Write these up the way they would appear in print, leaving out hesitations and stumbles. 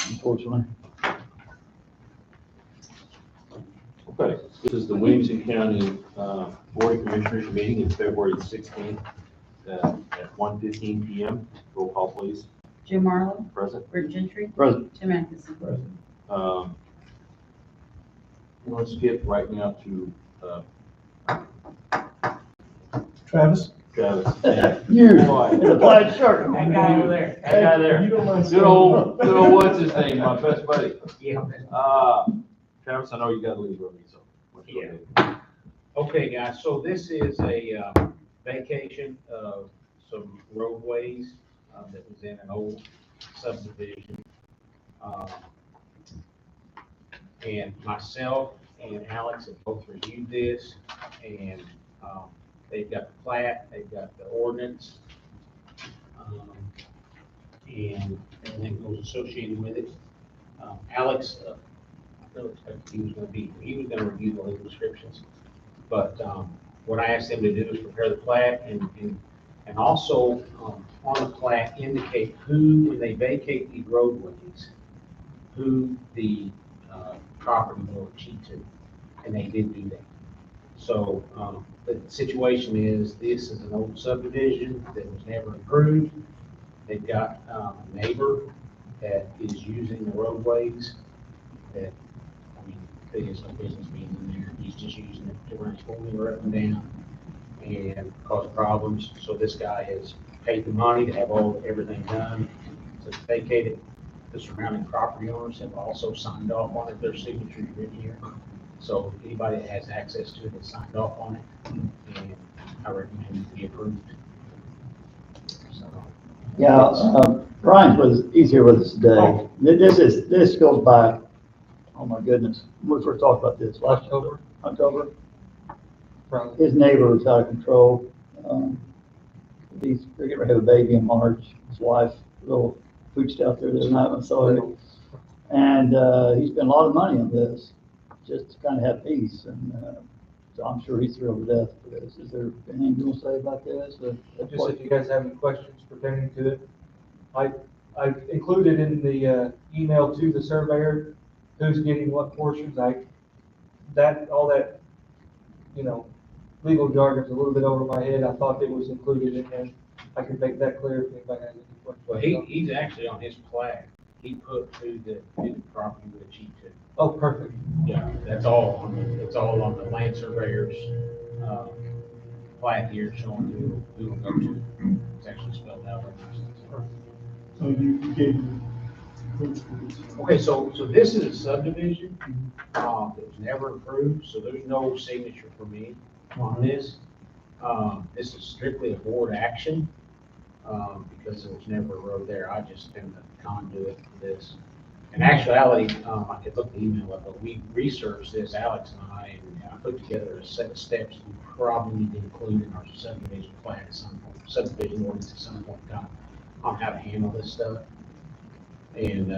Unfortunately. Okay, this is the Williamson County Board of Commissioners meeting in February 16th at 1:15 p.m. Roll call, please. Jim Marlowe, Present. Rick Gentry, Present. Tim Atkinson. Present. Let's skip right now to Travis? Travis. You, Quiet. in a plaid shirt. That guy over there. That guy there. You don't mind Good old, what's his name, my best buddy. Yeah. Travis, I know you gotta leave early, so. let's go Yeah. ahead. Okay, guys, so this is a vacation of some roadways that was in an old subdivision. And myself and Alex have both reviewed this, and they've got the plat, they've got the ordinance, and everything that was associated with it. Alex, I really expected he was gonna review the legal descriptions. But what I asked them to do is prepare the plat and also on the plat indicate who, when they vacate these roadways, who the property will cheat to. And they did do that. So the situation is, this is an old subdivision that was never improved. They've got a neighbor that is using the roadways that, I mean, there is no business being in there. He's just using it to run his four-wheeler up and down and cause problems. So this guy has paid the money to have everything done. So it's vacated. The surrounding property owners have also signed off on it. Their signatures written here. So anybody that has access to it has signed off on it. And I recommend it be approved. So, Yeah, Brian was, he's here with us today. This goes back, oh my goodness, when we first talked about this last October. His neighbor was out of control. They're getting ready to have a baby in March. His wife, little pooched out there the other night when I saw him. And he spent a lot of money on this, just to kind of have peace. And so I'm sure he's thrilled to death for this. Is there anything you want to say about this? Just if you guys have any questions pertaining to it. I included in the email to the surveyor who's getting what portions. All that, legal jargon's a little bit over my head. I thought it was included in there. I can make that clear if anybody has any questions. well, he's actually on his plat. He put who the property would cheat to. Oh, perfect. Yeah, it's all on the land surveyor's plat here showing who will go to. It's actually spelled out. So you gave Okay, so this is a subdivision that was never approved, so there's no signature for me on this. This is strictly a board action because there was never a road there. I just am the conduit for this. In actuality, I could look the email up, but we researched this, Alex and I, and I put together a set of steps we probably need to include in our subdivision plan at some point, subdivision ordinance at some point in time, on how to handle this stuff. And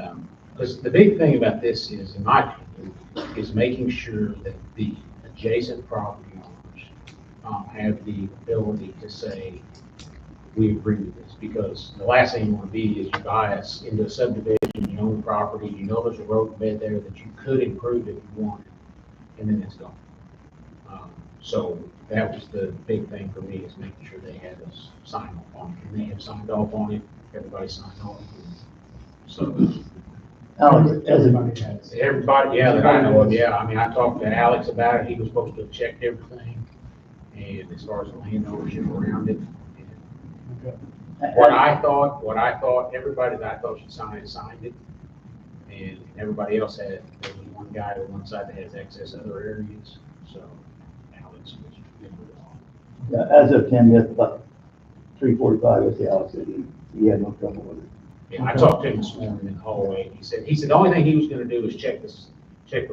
because the big thing about this is, in my opinion, is making sure that the adjacent property owners have the ability to say, we agree with this, because the last thing you want to be is you buy us into a subdivision, you own the property, you know there's a road bed there that you could improve if you wanted, and then it's gone. So that was the big thing for me, is making sure they had us sign off on it, and they have signed off on it, everybody signed off. So Alex, everybody, yeah, that I know of, yeah, I mean, I talked to Alex about it, he was supposed to have checked everything, and as far as the land ownership around it. What I thought, everybody that I thought should sign it, signed it. And everybody else had, there was one guy on one side that has access to other areas, so Alex was good with it all. Yeah, as of 10, about 3:45, I see Alex said he had no trouble with it. Yeah, I talked to him this morning in the hallway, he said the only thing he was gonna do is check the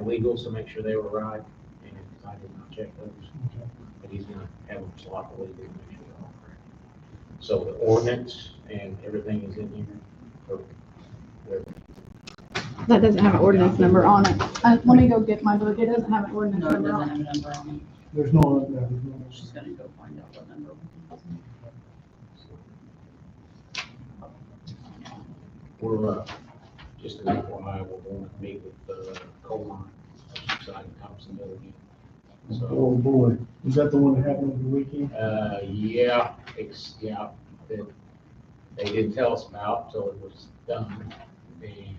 legals to make sure they were right, and I did not check those. But he's gonna have them slot the legals to make sure they're all correct. So the ordinance and everything is in here. That doesn't have an ordinance number on it. Let me go get my book. It doesn't have an ordinance No, it number doesn't on it. have a number on There's no. it. She's gonna go find out what number. we're, just an FYI, we're going to meet with the coal mine, exciting Thompsonville again. So, Oh, boy. Is that the one that happened over the weekend? yeah, that they didn't tell us about until it was done. And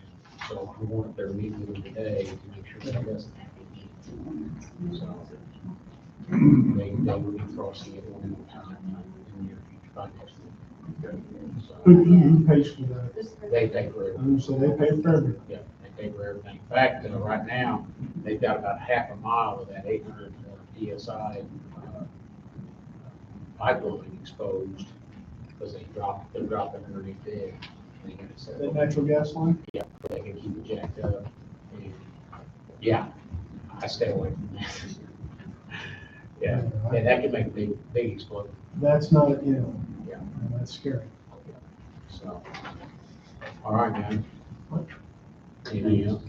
so I'm going up there to meet with them today to make sure that doesn't happen again. So they will be crossing it one more time in the near future, by next week. So Who pays for that? they pay for it. So they pay for everything. Yeah, they pay for everything. In fact, right now, they've got about half a mile of that 800 PSI pipeline exposed because they're dropping underneath it. They got it set That up. natural gas line? Yeah, they can keep it jacked up. And, yeah, I stay away from that. Yeah, and that can make a big explosion. That's not, Yeah. that's scary. So, all right, man. Anything else?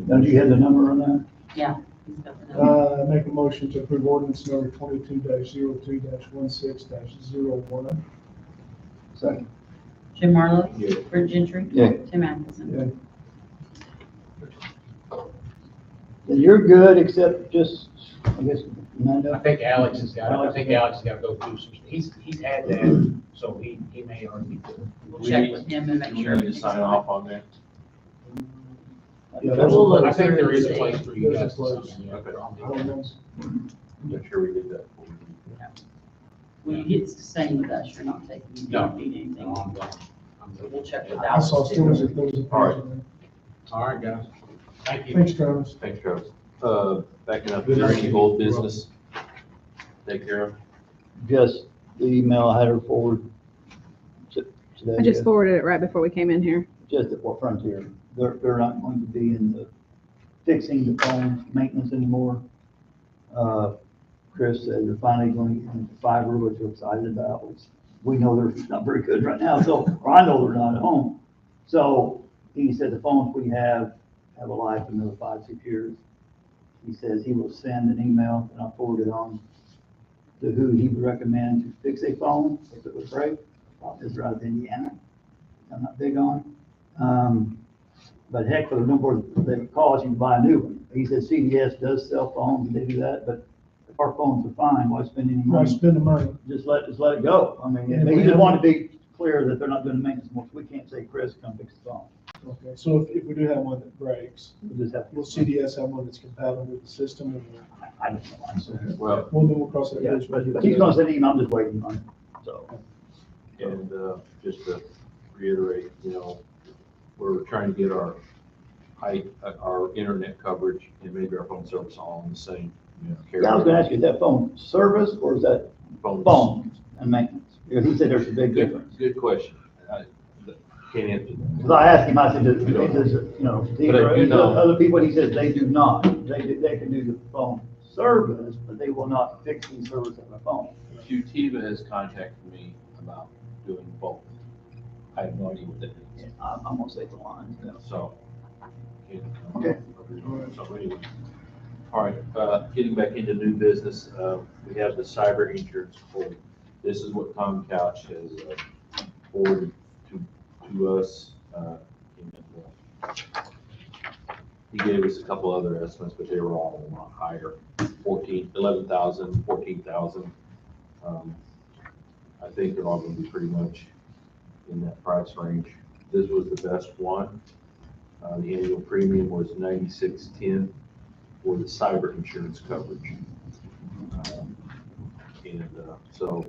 Don't you have the number on that? Yeah. he's got the number. Make a motion to approve ordinance number 22-02-16-16-01. Second. Jim Marlowe, Yeah. Bert Gentry. Yeah. Tim Atkinson. Then you're good, except just, I guess, Amanda? I think Alex has got to go through some, he's had that, so he may already be good. We'll check with him and make We sure. need to everything's sign fine. off on that. Yeah, We'll look. I think there is a place for you guys to There's a sign. Okay. I don't know. Make sure we get that. When you get staying with us, you're not taking, you No. don't need anything. No, I'm done. But we'll check with I Alex. saw still was a, there was a page All right. in there. All right, guys. Thank you. Thanks, Travis. Thanks, Travis. Backing up, is there any old business? Take care of. Just the email I had her forward today. I just forwarded it right before we came in here. Just at what Frontier, they're not going to be in the fixing the phone maintenance anymore. Chris said they're finally going to get into fiber, which we're excited about. We know they're not very good right now, so, or I know they're not at home. So he said the phones we have a life of another 5-6 years. He says he will send an email, and I'll forward it on to who he would recommend to fix a phone if it would break. This is out of Indiana. I'm not big on. But heck, for the number they would call us, you can buy a new one. He said CDS does sell phones, and they do that, but if our phones are fine, why spend any Why money? spend the money? Just let it go. I mean, Yeah, he we just have- wanted to be clear that they're not doing maintenance more. We can't say, Chris, come fix the phone. Okay, so if we do have one that breaks, We just have to. will CDS have one that's compatible with the system? I don't know. I'm sorry. Well, Well, then we'll cross that Yeah, bridge. when we but get he's to gonna that. send an email, I'm just waiting on it, so. and just to reiterate, we're trying to get our internet coverage and maybe our phone service all in the same carrier. Yeah, I was gonna ask you, is that phone service or is that Phones. phone and maintenance? Because he said there's a big difference. Good question. I can't answer that. Because I asked him, I said, these But I do know- are other people, he says they do not. They can do the phone service, but they will not fix the service of the phone. Qtiva has contacted me about doing both. I have no idea what that is. I'm gonna say the lines, yeah. So. Okay. So anyway. All right, getting back into new business, we have the cyber insurance quote. This is what Tom Couch has forwarded to us. He gave us a couple other estimates, but they were all a lot higher, 11,000, 14,000. I think they're all gonna be pretty much in that price range. This was the best one. The annual premium was $96.10 for the cyber insurance coverage. So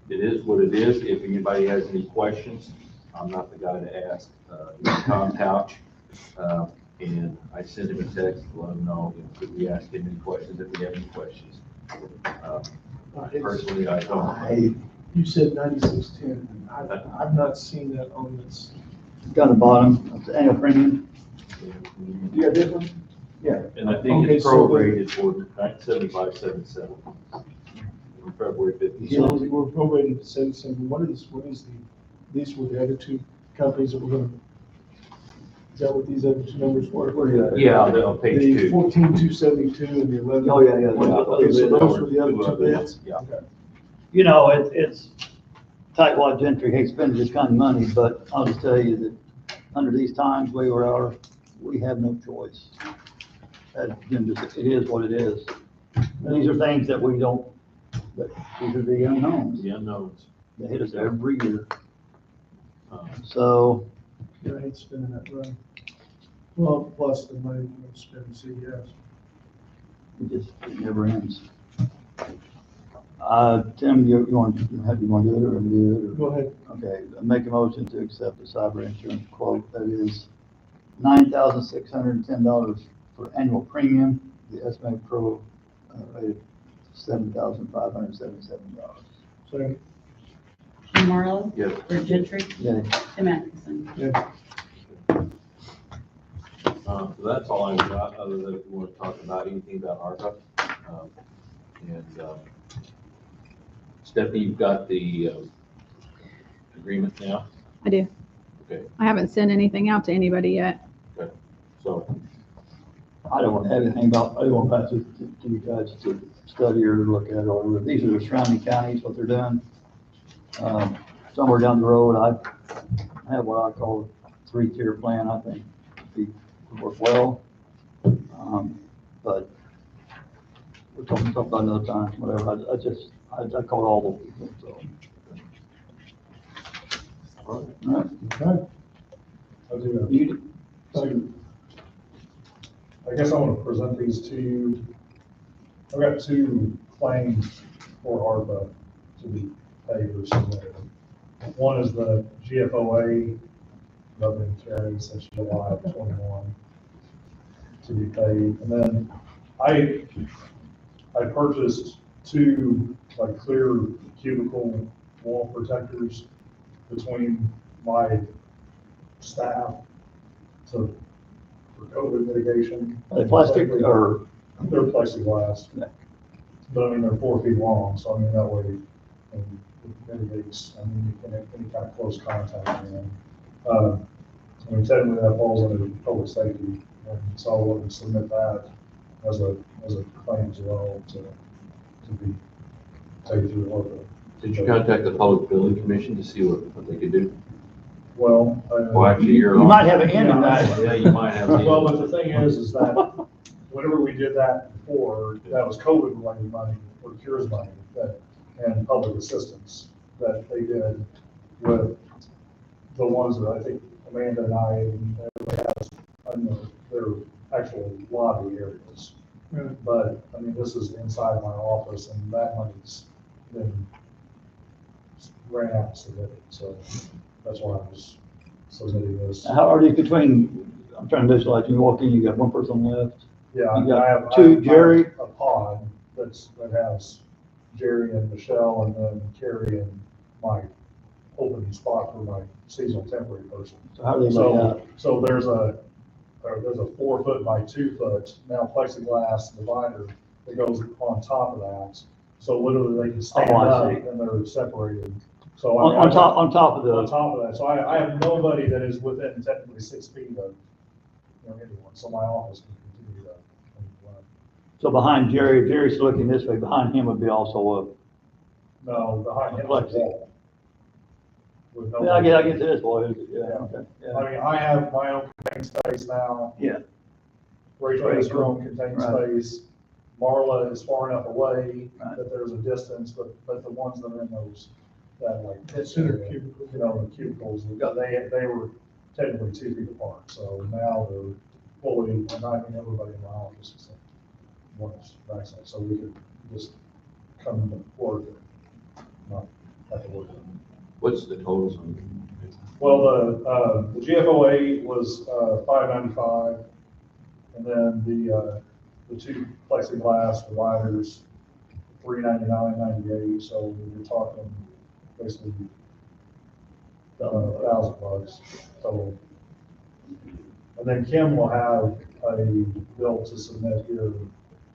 it is what it is. If anybody has any questions, I'm not the guy to ask. Tom Couch, and I sent him a text to let him know if we ask him any questions, if we have any questions. Personally, I don't. You said 9610. I've not seen that on this. Down the bottom, it's the annual premium. You got this one? Yeah. And I think Okay, it's so prorated for 7577 on February 15th. So we're prorated to 77. What is these were the other two companies that we're gonna, is that what these other two numbers were? Yeah, they're on page The 2. 14,272 and the 11. Oh, yeah. Okay, so those were the other two others, bids? yeah. Okay. You know, it's tightwad Gentry hates spending this kind of money, but I'll just tell you that under these times we have no choice. That, it is what it is. These are things that we don't, these are the unknowns. The unknowns. They hit us every year. Um, So, I hate spending that money. Well, plus the money you can spend in CES. it never ends. Tim, you want to do it or do it? Or? Go ahead. Okay, make a motion to accept the cyber insurance quote. That is $9,610 for annual premium. The estimated pro rate $7,577. So, Jim Marlowe, Yes. Rick Gentry, Yeah. Tim Atkinson. yeah, So that's all I've got, other than if you want to talk about anything about ARPA. Stephanie, you've got the agreement now? I do. Okay, I haven't sent anything out to anybody yet. so, I don't want to have anything about, I don't want to pass it to you guys to study or look at or whatever. These are the surrounding counties, what they're doing. Somewhere down the road, I have what I call a 3-tier plan, I think would work well. But we'll talk about another time, whatever. I called all the people, so. all right. All right. okay. I do, You, I guess I want to present these to you. I've got 2 claims for ARPA to be paid or submitted. One is the GFOA revenue carry since July of 21 to be paid. And then I purchased 2 like clear cubicle wall protectors between my staff for COVID mitigation. are they plastic or? They're plexiglass. Yeah. But I mean, they're 4 feet long, so I mean, that way it mitigates, I mean, any kind of close contact. I mean, technically that falls under public safety, and so I want to submit that as a claim as well to be taken through ARPA. Did you contact the Public Building Commission to see what they could do? Well. Well, actually, you're. You on. might have an end in that. Yeah, you might have. Well, but the thing is that whenever we did that before, that was COVID related money or cures money and public assistance that they did with the ones that I think Amanda and I and everybody has on their actual lobby areas. Right. But I mean, this is inside my office and that money's been ran out submitted, so that's why I was submitting this. How are these between, I'm trying to visualize, you walk in, you got one person left. Yeah, You got I have 2 Jerry. a pod that has Jerry and Michelle and then Carrie and Mike opening spot for my seasonal temporary person. So how do they lay out? So there's a 4 foot by 2 foot now plexiglass divider that goes on top of that. So literally they can stand Oh, I up see. and they're separated. So On top of on the, top of that, so I have nobody that is within technically 6 feet of, anyone, so my office can continue to run. so behind Jerry, Jerry's looking this way, behind him would be also No, behind him is a wall. With a, no- yeah, I get to this boy, yeah, okay, yeah. I mean, I have my own contained space now. Yeah. Rachel has her own contained Right. space. Marla is far enough away Right. that there's a distance, but the ones that are in those, that like. That's in their cubicle. The cubicles, they were technically 2 feet apart, so now they're fully, and I mean, everybody in my office is like, one is vaccinated, so we could just come to work and not have to work. What's the totals on? Well, the GFOA was $595, and then the 2 plexiglass dividers, $399.98. So we're talking basically $1,000 total. And then Kim will have a bill to submit here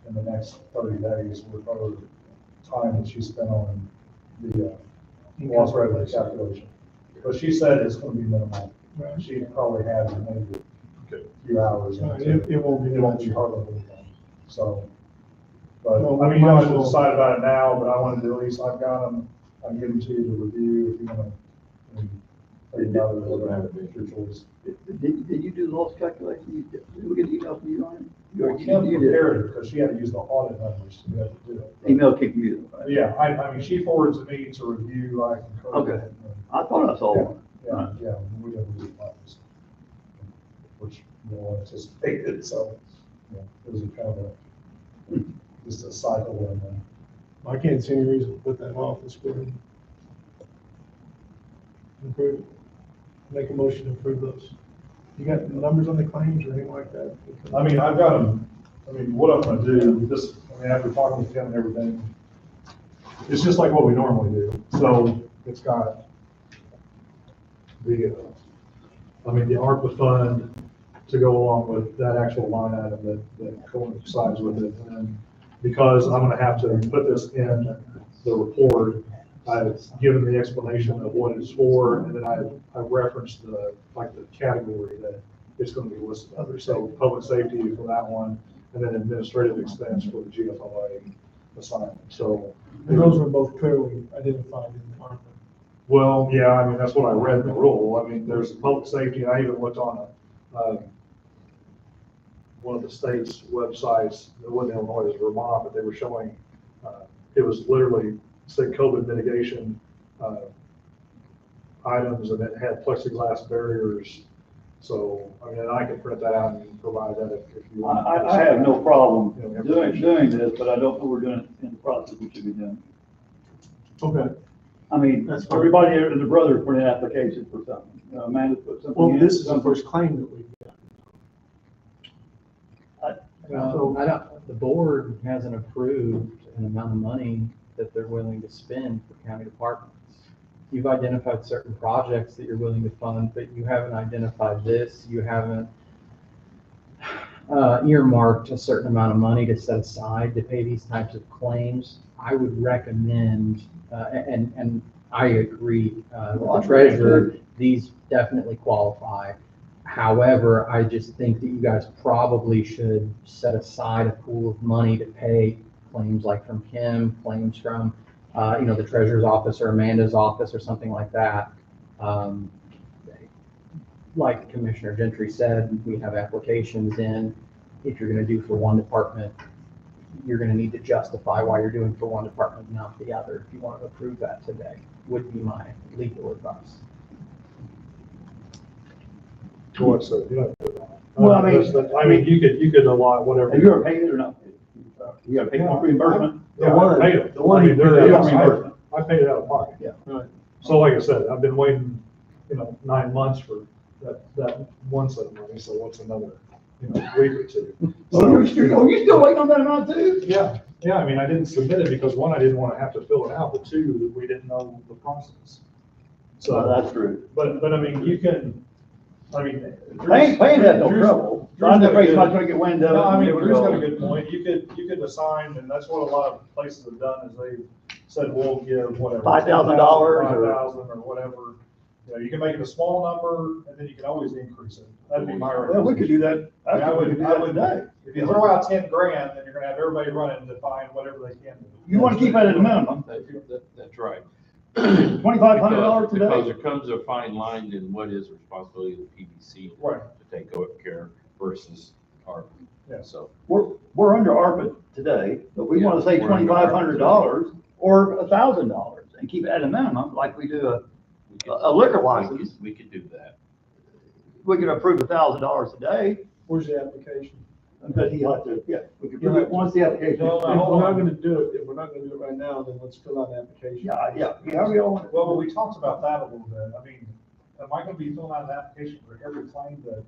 in the next 30 days with her time that she spent on the loss revenue calculation. But she said it's going to be minimal. Right. She probably has maybe Okay. a few hours. in Right, it. it won't be It won't be much. hardly anything. So, but Well, I mean, you we don't might have to as well- decide about it now, but I wanted to at least, I've got them, I can give them to you to review if you want to. Think about it or whatever, it's your choice. The Did you do the loss calculation? Did we get an email from you on it? Well, Kim prepared it because she had to use the audit numbers to be able to do it. Email came from you. Right? Yeah, I mean, she forwards to me to review, I concur. with Okay. it, I thought I saw one. Yeah, we have to do it, which we all anticipated, so, yeah, it was a kind of a, just a cycle and then. I can't see any reason to put that off this spring. Approve it. Make a motion to approve those. You got the numbers on the claims or anything like that? I mean, I've got them, I mean, what I'm gonna do, this, I mean, after talking with Kim and everything, it's just like what we normally do. So it's got the, I mean, the ARPA fund to go along with that actual line item that coincides with it. And because I'm gonna have to put this in the report, I've given the explanation of what it's for, and then I've referenced the category that it's gonna be listed under. So public safety for that one, and then administrative expense for the GFLA assignment. So. And those were both clearly identified in the ARPA. Well, yeah, I mean, that's what I read in the rule. I mean, there's public safety, and I even looked on one of the state's websites, it wasn't Illinois, it was Vermont, but they were showing, it was literally, said COVID mitigation items, and it had plexiglass barriers. So, I mean, I can print that out and provide that if you want. I have no problem doing this, but I don't know we're doing it in the process we should be doing. Okay. I mean, That's fine. everybody and the brother put in applications for something. Amanda put something in. Well, this is the first claim that we've got. Well, I don't, the board hasn't approved an amount of money that they're willing to spend for county departments. You've identified certain projects that you're willing to fund, but you haven't identified this, you haven't earmarked a certain amount of money to set aside to pay these types of claims. I would recommend, and I agree with the treasurer, these definitely qualify. However, I just think that you guys probably should set aside a pool of money to pay claims like from Kim, claims from, the treasurer's office or Amanda's office or something like that. Like Commissioner Gentry said, we have applications in. If you're going to do for one department, you're going to need to justify why you're doing for one department, not the other. If you want to approve that today, would be my legal advice. So, Well, I mean, you could allot whatever. Have you ever paid it or not? You got to pay for reimbursement? Yeah, I paid it. The one I mean, you there- paid out reimbursement. I paid it out of pocket. Yeah. Right. So like I said, I've been waiting, 9 months for that one set of money, so what's another, week or two? Oh, you still waiting on that amount too? Yeah, I mean, I didn't submit it because one, I didn't want to have to fill it out, but two, we didn't know the process. So So, that's true. but I mean, you can, I mean. Paying that no Drew's- trouble. Drew's I'm got a afraid he's good- not gonna get wind of it. No, I mean, Here we Drew's go. got a good point. You could assign, and that's what a lot of places have done, is they've said, we'll give whatever. $5,000 $5,000 or whatever. You can make it a small number, and then you can always increase it. That'd be my Well, we could do that. I mean, We could do that today. If you throw out 10 grand, then you're gonna have everybody running to find whatever they can do. You wanna keep it at a minimum, That's right. $2,500 Because today? there comes a fine line in what is the responsibility of the PBC Right. to take care versus our, Yeah. so. We're under ARPA today, but we wanna say Yeah, we're under ARPA $2,500 or $1,000 and keep it at a minimum, like we do we could- a liquor license. We could do that. We could approve $1,000 a day, Where's the application? but he had to, yeah, we could approve it once the application. No, If no, hold we're not on. gonna do it, if we're not gonna do it right now, then let's fill out an application. Yeah, we all want it. Well, we talked about that a little bit. I mean, am I gonna be filling out an application for every claim that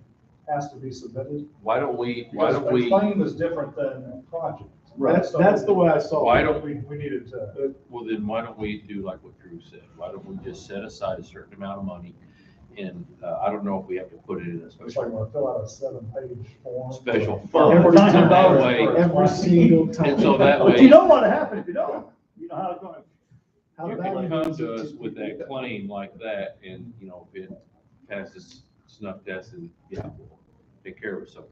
has to be submitted? Why don't we, Because a claim is different than a project. That's the way I saw it. Why don't We needed to, well, then why don't we do like what Drew said? Why don't we just set aside a certain amount of money? And, I don't know if we have to put it in a it's like special, when I fill out a 7-page form. special fund. Every So that $900 way- for Every single time. And so that But way, you know what'll happen if you don't. You know how it's gonna. How you valuable can come is to it us with that claim like that, and, if it passes snuff test, and, yeah, we'll take care of it. So,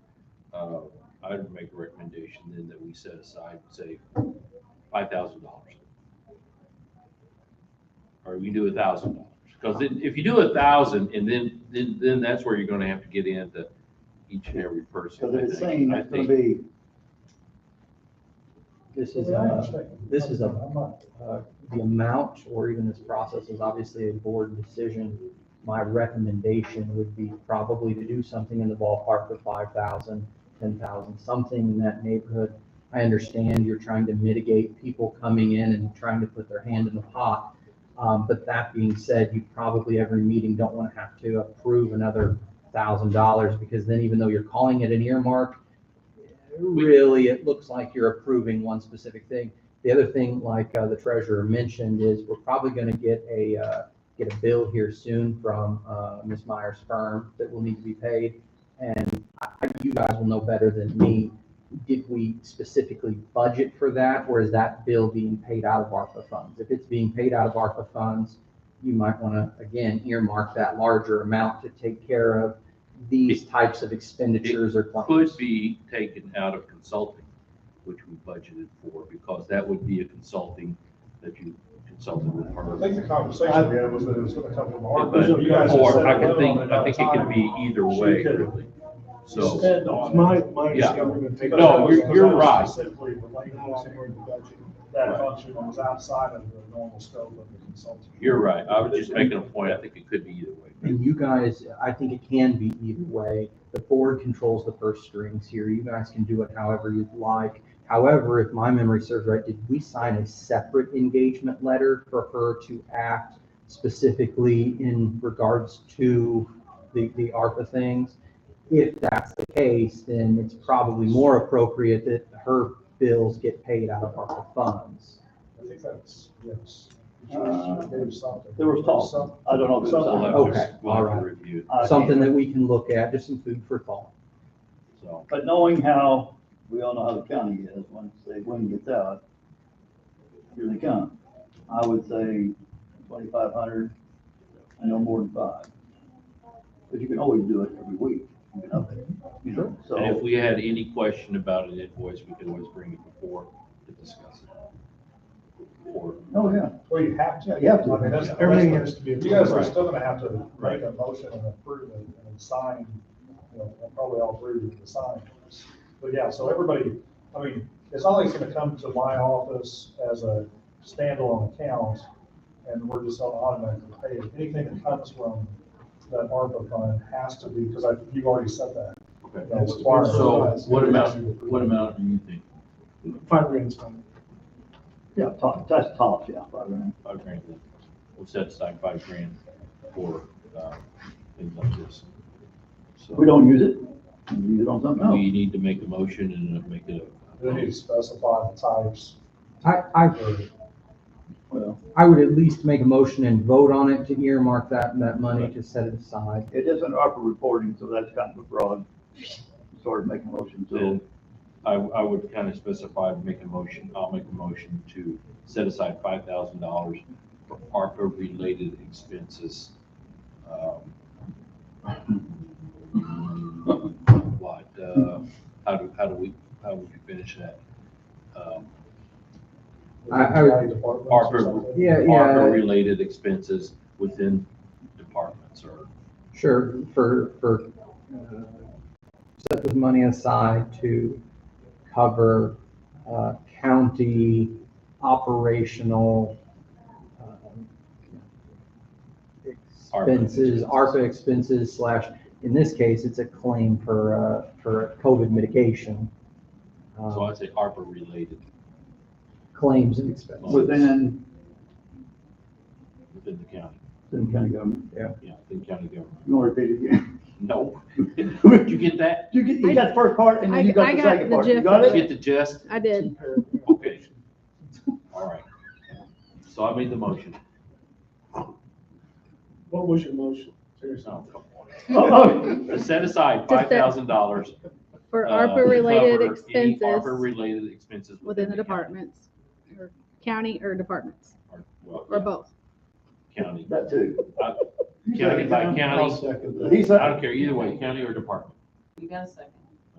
I would make a recommendation then that we set aside, say, $5,000. Or we can do $1,000. Because if you do 1,000, and then that's where you're gonna have to get into each and every person. Because I it's think. saying I it's gonna think- be, This is, Yeah, I understand. I'm not, the amount, or even this process is obviously a board decision. My recommendation would be probably to do something in the ballpark of 5,000, 10,000, something in that neighborhood. I understand you're trying to mitigate people coming in and trying to put their hand in the pot. But that being said, you probably every meeting don't want to have to approve another $1,000, because then even though you're calling it an earmark, really, it looks like you're approving one specific thing. The other thing, like the treasurer mentioned, is we're probably going to get a bill here soon from Ms. Meyer's firm that will need to be paid. And you guys will know better than me. Did we specifically budget for that, or is that bill being paid out of ARPA funds? If it's being paid out of ARPA funds, you might want to, again, earmark that larger amount to take care of these types of expenditures or claims. Could be taken out of consulting, which we budgeted for, because that would be a consulting that you consulted with I her. think the conversation we had was that it was gonna come from our. But, you guys had or set I a can limit think, on the I think it could be time either she way, could really. So, spend on it. My Yeah. understanding. No, you're right. Specifically related Not on board the to budget. that Right. function that was outside of the normal scope of the consulting. you're right. I was just making a point. I think it could be either way. And you guys, I think it can be either way. The board controls the purse strings here. You guys can do it however you'd like. However, if my memory serves right, did we sign a separate engagement letter for her to act specifically in regards to the ARPA things? If that's the case, then it's probably more appropriate that her bills get paid out of ARPA funds. I think that's, yes. There There was talk. I don't know if it We'll was. have Okay, to, we'll have to all right. review. Something that we can look at, just some food for thought. So, But knowing how, we all know how the county is, once they, when it gets out, here they come. I would say 2,500, no more than 5. But you can always do it every week, you know, and if so. we had any question about an invoice, we could always bring it before to discuss it. Or, Oh, yeah. Well, you have to. Yeah, you have to. I mean, that's. Everything that's- has to be. You guys are Right. still gonna have to make Right. a motion and approve it and sign, probably all three of you to sign. But yeah, so everybody, I mean, it's not like it's gonna come to my office as a standalone account and we're just on automatically pay it. Anything that comes from that ARPA fund has to be, because you've already said that. okay. That's required. So what amount do you think? $5,000 is fine. Yeah, top, that's top, yeah, 5 grand. $5,000 then. We'll set aside $5,000 for, things like this. So We don't use it, we use it on something else. we need to make a motion and make it They need to specify the types. Well, I would at least make a motion and vote on it to earmark that money to set it aside. it isn't ARPA reporting, so that's kind of a broad sort of making a motion, so. then I would kind of specify, make a motion, I'll make a motion to set aside $5,000 for ARPA-related expenses. What, how would you finish that? ARPA, Yeah, ARPA-related expenses within departments or. Sure, for set this money aside to cover county operational expenses, ARPA expenses / in this case, it's a claim for COVID mitigation. So I'd say ARPA-related Claims and expenses. Within within the county. the county government, Yeah, within county government. you want to repeat it again? No. Did you get that? You got the first part, and then you got I the got second the part, you gist got of Did you it? get the gist? I did. Okay. All right. So I made the motion. What was your motion? Seriously. Oh, Set aside $5,000. For to ARPA-related cover any expenses ARPA-related expenses within the county. departments, or county or departments, Well, or yeah, both. County. that too. County by I'll county. second that. He I said, don't care either way, county or department. You got a second.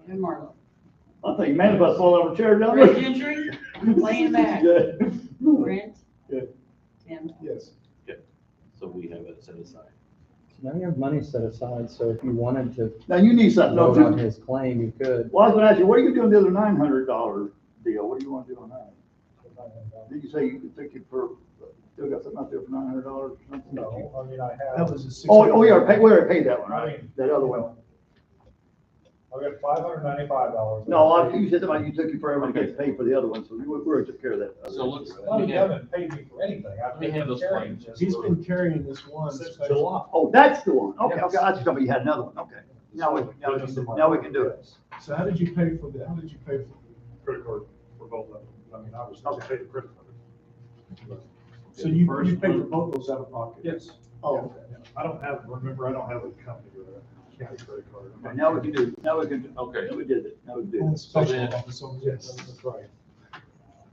And Marlo. I think man about to fall over a chair down Brent there. Gentry, laying back. Yeah. Brent. Good. Tim. Yes. So we have it set aside. Now you have money set aside, so if you wanted to Now, you need something, vote don't on you? his claim, you could. Well, I was gonna ask you, what are you doing the other $900 deal? What do you wanna do on that? Did you say you took it for, still got something out there for $900 or something? No, I mean, I That have. was a six. Oh, yeah, we already paid that one, I right? mean, That other one. I got $595. No, you said somebody, you took it forever to get paid for the other one, so we already took care of that. So let's, Well, we you have, haven't paid me for anything. I've Let me been have those carrying claims. this He's for- been carrying this one. Since special- July. Oh, that's the one. Okay, Yes. okay, I just thought you had another one. Okay. Now we can do it. So how did you pay for that? How did you pay for Credit card for both of them. I mean, I was Okay. paid the credit card. So you paid for both those out of pocket? Yes. Oh, I don't have a company with a county credit card. Okay, now we can do, okay, now we did it. Now we did and it. special then- office over Yes, there. that's right.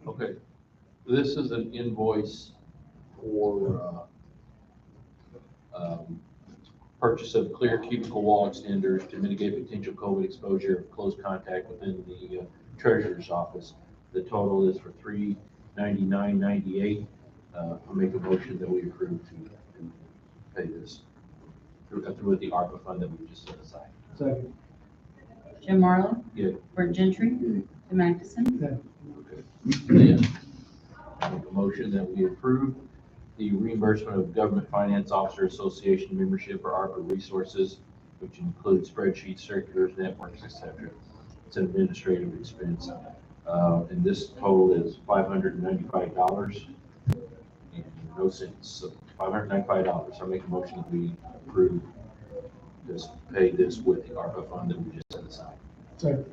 okay. This is an invoice for, purchase of clear cubicle wall extenders to mitigate potential COVID exposure of close contact within the treasurer's office. The total is for $399.98. I'll make a motion that we approve to pay this through the ARPA fund that we just set aside. Second. Jim Marlowe, Yeah. Bert Gentry, Tim Atkinson, Okay. Then, I make a motion that we approve the reimbursement of Government Finance Officer Association membership for ARPA resources, which includes spreadsheets, circulars, networks, et cetera. It's an administrative expense. And this total is $595 and no cents. So $595. I make a motion that we approve this, pay this with the ARPA fund that we just set aside. Second.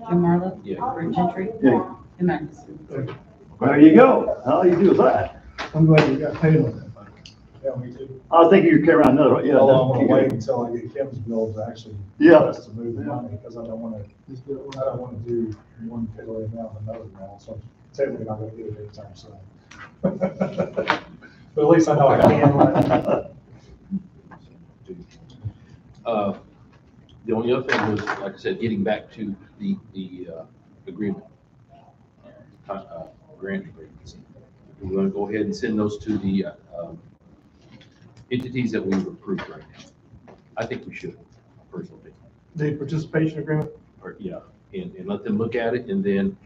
Jim Marlowe, Yeah. Bert Gentry, Yeah. Tim Atkinson. There you go. All you do is that. I'm glad you got paid on that. Yeah, me too. I was thinking you'd carry around another one. Yeah. Well, I'm gonna that's- wait until I get Kim's bill to actually. Yeah. Us to move the money, because I don't wanna do one piddly amount and another amount, so technically not gonna get it anytime soon. But at least I know I can. The only other thing was, like I said, getting back to the agreement, grant agreements. We're going to go ahead and send those to the entities that we've approved right now. I think we should, personally. The participation agreement? Or, yeah, and let them look at it, and then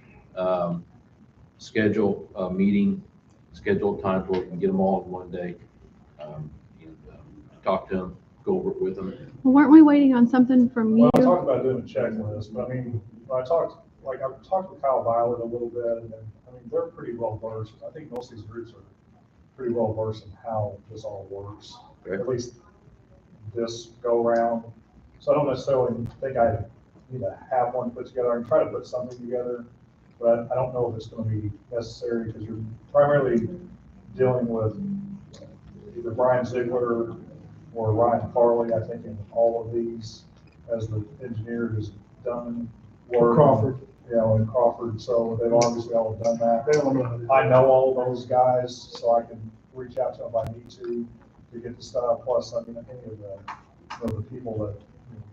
schedule a meeting, schedule times where we can get them all in one day, and talk to them, go over it with them. Well, weren't we waiting on something from you? Well, I talked about doing a checklist, but I mean, when I've talked with Kyle Violet a little bit, and then, I mean, they're pretty well versed. I think most of these groups are pretty well versed in how this all works, Okay. at least this go around. So I don't necessarily think I need to have one put together. I can try to put something together, but I don't know if it's gonna be necessary, because you're primarily dealing with either Brian Ziegler or Ryan Farley, I think, in all of these, as the engineer who's done work. Crawford. You know, in Crawford, so they've obviously all done that. They don't know how to do I know all those guys, so I can reach out to them if I need to get the stuff, plus, I mean, any of the people that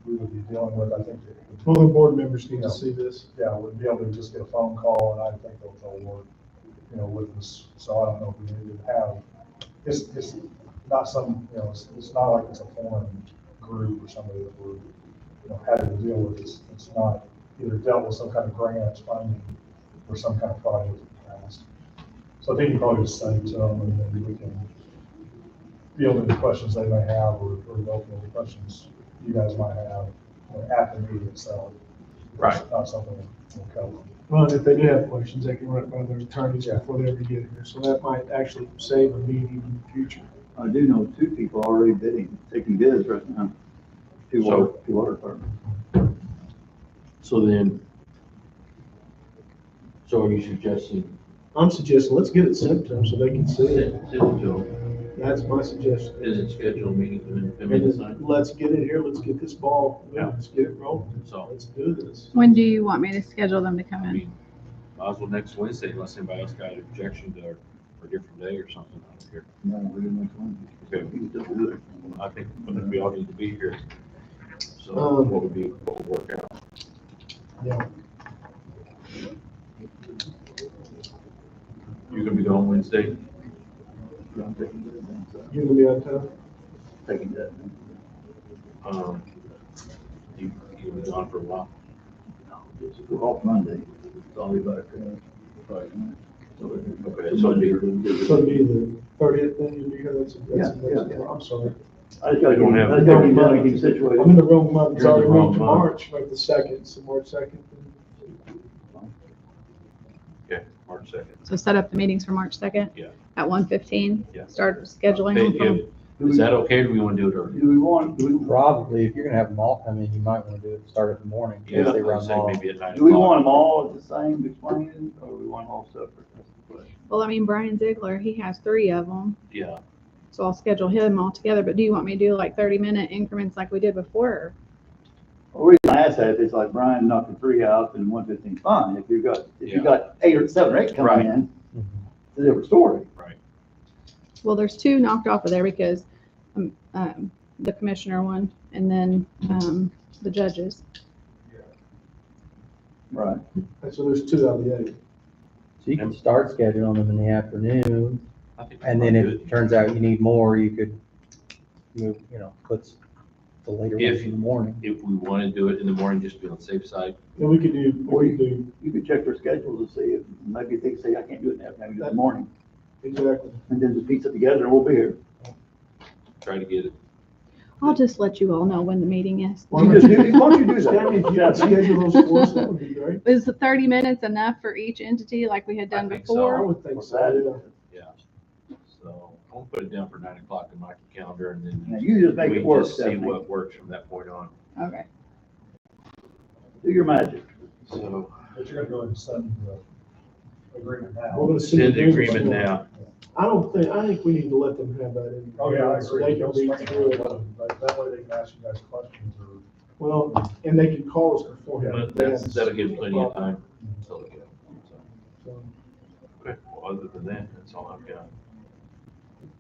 we would be dealing with, I think. Well, the board members need to see this. Yeah, would be able to just get a phone call, and I think they'll work, with us, so I don't know if we need to have, it's not some, it's not like it's a foreign group or somebody that we're, having to deal with. It's not either dealt with some kind of grant funding or some kind of project in the past. So I think you probably just send it to them, and then we can field any questions they may have, or go through any questions you guys might have, at the meeting itself. Right. It's not something we'll cover. Well, and if they do have questions, they can run it by their attorneys Yeah. before they ever get here. So that might actually save a meeting in the future. I do know 2 people already bidding, taking bids right now. Two water departments. So then, so are you suggesting? I'm suggesting, let's get it sent to them so they can see it. Send it to them. That's my suggestion. Is it scheduled meeting for them to And meet then sign? let's get it here, let's get this ball, Yeah. let's get it rolling. So, Let's do this. When do you want me to schedule them to come I in? mean, might as well next Wednesday, unless anybody else got an objection to, or a different day or something. I don't care. No, we didn't make one. Okay. You can still do it. I think we all need to be here. So Um, what would work out? Yeah. You're gonna be gone Wednesday? I'm taking that then, so, You gonna be out of town? taking that then. You'll be gone for a while. It's off Monday. It's all about, Friday night. Okay, so it'll be, So it'd be the 30th then, you'll be here, that's. Yeah. I'm sorry. I just gotta We don't get, have- I just gotta get down and get situated. I'm in the wrong month, it's You're in the already wrong moved to month. March, like the 2nd, so March 2nd. okay, March 2nd. So set up the meetings for March 2nd? Yeah. At 1:15? Yeah. Start scheduling Hey, them? Is that okay, or do we want to do it early? Do Probably, if you're gonna have them all come in, you might wanna do it, start at the morning, in case Yeah, they I'd run say long. maybe at 9 we o'clock. want them all at the same explaining, or we want them all separate? That's the question. Well, I mean, Brian Ziegler, he has 3 of them, Yeah, so I'll schedule him all together, but do you want me to do like 30-minute increments like we did before? Well, the reason I ask that, if it's like Brian knocking 3 out and 115, fine. If you've got, Yeah. 8 or 7 or 8 Right. coming in, it's a different story. Well, there's 2 knocked off of there because, the commissioner one, and then, the judges. Right. And so there's 2 out of the 8. So you can start scheduling them in the afternoon, I think and then if it turns out you need more, you could move, put the later ones in the morning. if we want to do it in the morning, just to be on the safe side. And we could do, You could check their schedules and see if, maybe they say, I can't do it in the afternoon, I can do it in the morning. exactly. And then just piece it together and we'll be here. Try to get it. I'll just let you all know when the meeting is. Why don't you do Stanley, if you that? could schedule those for us, that would be great. Is the 30 minutes enough for each entity like we had done I think so. I before? would think What's so, that? yeah. Yeah. So I'll put it down for 9 o'clock in my calendar, and Now, then you just make we it work, just see Stephanie. what works from that point on. Okay. Do your magic. So But you're gonna go ahead and send the agreement now. We're gonna send send the agreements agreement to them. now. I think we need to let them have that in. Oh, yeah, I So agree. they can Don't read spring through it it. on them, but that way they can ask you guys questions or. Well, and they can call us beforehand. But that'll give plenty of time to look at it. So, Okay, well, other than that, that's all I've got.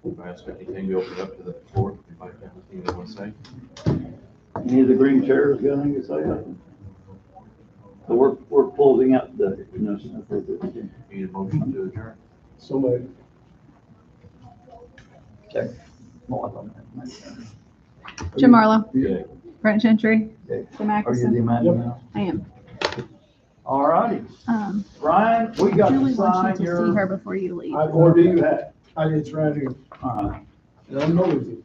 If I ask anything, we open up to the floor, if I have anything they want to say. Any of the green chairs got anything to say? So we're closing out the, Need a motion to adjourn? So maybe. check. Jim Marlowe, Okay. Brent Gentry, Okay. Tim Are you the Atkinson. Amanda now? I am. All righty. Brian, we got to Julie wants sign you to see her your, before you leave. or do you have? It's right here. All right. And I'm going with you.